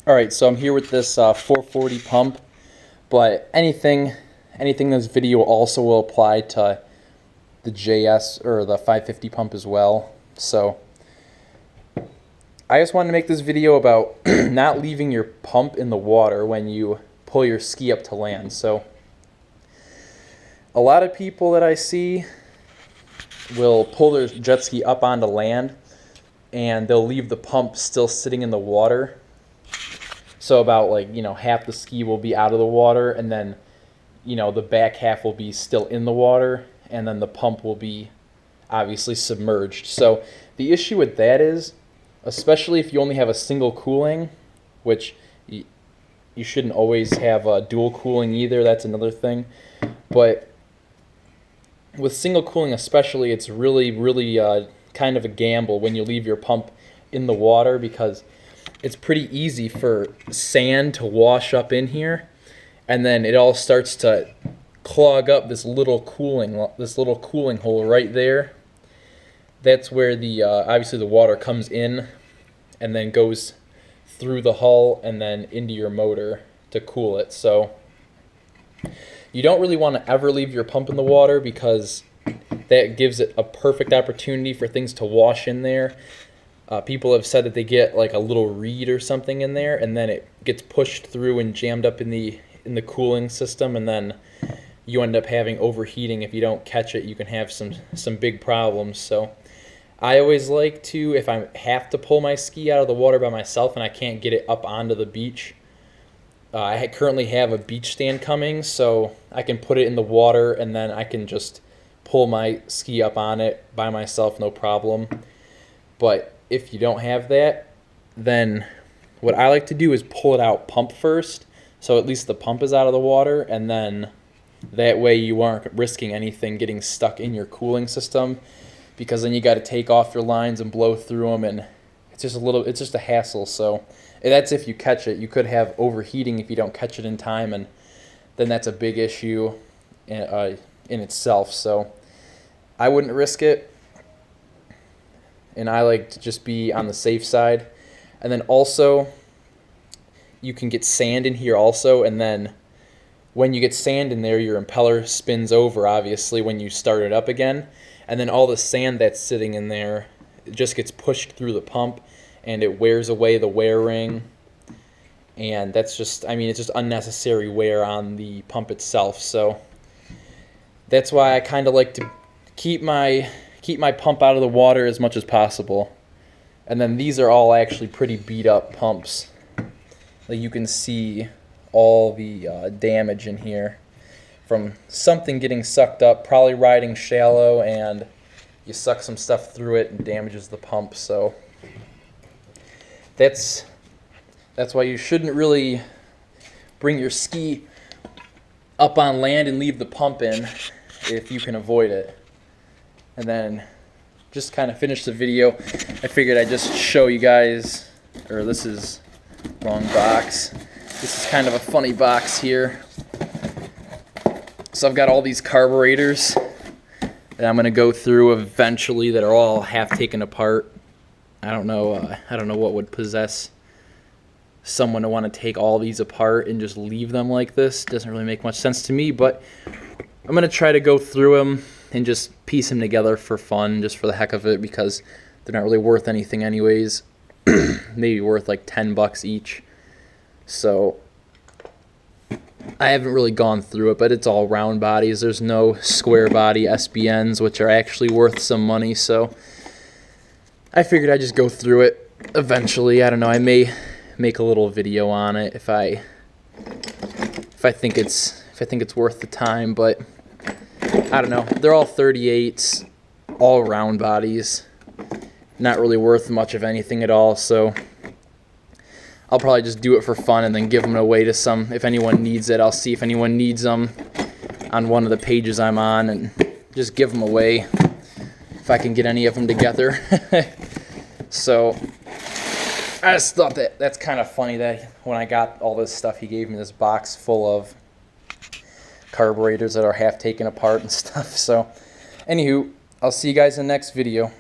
Alright, so I'm here with this 440 pump, but anything in this video also will apply to the JS or the 550 pump as well. So I just wanted to make this video about not leaving your pump in the water when you pull your ski up to land. So a lot of people that I see will pull their jet ski up onto land and they'll leave the pump still sitting in the water. So about half the ski will be out of the water, and then the back half will be still in the water, and then the pump will be obviously submerged. So the issue with that is, especially if you only have a single cooling, which you shouldn't always have dual cooling either, that's another thing. But with single cooling especially, it's really kind of a gamble when you leave your pump in the water, because it's pretty easy for sand to wash up in here, and then it all starts to clog up this little cooling hole right there. That's where the obviously the water comes in and then goes through the hull and then into your motor to cool it. So you don't really want to ever leave your pump in the water, because that gives it a perfect opportunity for things to wash in there. People have said that they get like a little reed or something in there, and then it gets pushed through and jammed up in the cooling system, and then you end up having overheating. If you don't catch it, you can have some big problems. So I always like to, if I have to pull my ski out of the water by myself and I can't get it up onto the beach, I currently have a beach stand coming, so I can put it in the water and then I can just pull my ski up on it by myself, no problem. But if you don't have that, then what I like to do is pull it out pump first, so at least the pump is out of the water, and then that way you aren't risking anything getting stuck in your cooling system, because then you got to take off your lines and blow through them, and it's just a hassle. So that's if you catch it. You could have overheating if you don't catch it in time, and then that's a big issue in itself. So I wouldn't risk it, and I like to just be on the safe side. And then also, you can get sand in here also, and then when you get sand in there, your impeller spins over, obviously, when you start it up again, and then all the sand that's sitting in there, it just gets pushed through the pump, and it wears away the wear ring, and that's just, it's just unnecessary wear on the pump itself. So that's why I kind of like to keep my pump out of the water as much as possible. And then these are all actually pretty beat up pumps. Like, you can see all the damage in here from something getting sucked up, probably riding shallow, and you suck some stuff through it and damages the pump. So that's why you shouldn't really bring your ski up on land and leave the pump in if you can avoid it. And then just kind of finish the video, I figured I'd just show you guys, or this is wrong box. This is kind of a funny box here. So I've got all these carburetors that I'm going to go through eventually that are all half taken apart. I don't know what would possess someone to want to take all these apart and just leave them like this. Doesn't really make much sense to me, but I'm going to try to go through them and just piece them together for fun, just for the heck of it, because they're not really worth anything anyways. Maybe worth like 10 bucks each. So I haven't really gone through it, but it's all round bodies. There's no square body SBNs, which are actually worth some money. So I figured I'd just go through it eventually. I don't know, I may make a little video on it if I think it's worth the time, but I don't know. They're all 38s, all round bodies. Not really worth much of anything at all, so I'll probably just do it for fun and then give them away to some. If anyone needs it, I'll see if anyone needs them on one of the pages I'm on and just give them away if I can get any of them together. So I just thought that's kind of funny that when I got all this stuff, he gave me this box full of carburetors that are half taken apart and stuff. So anywho, I'll see you guys in the next video.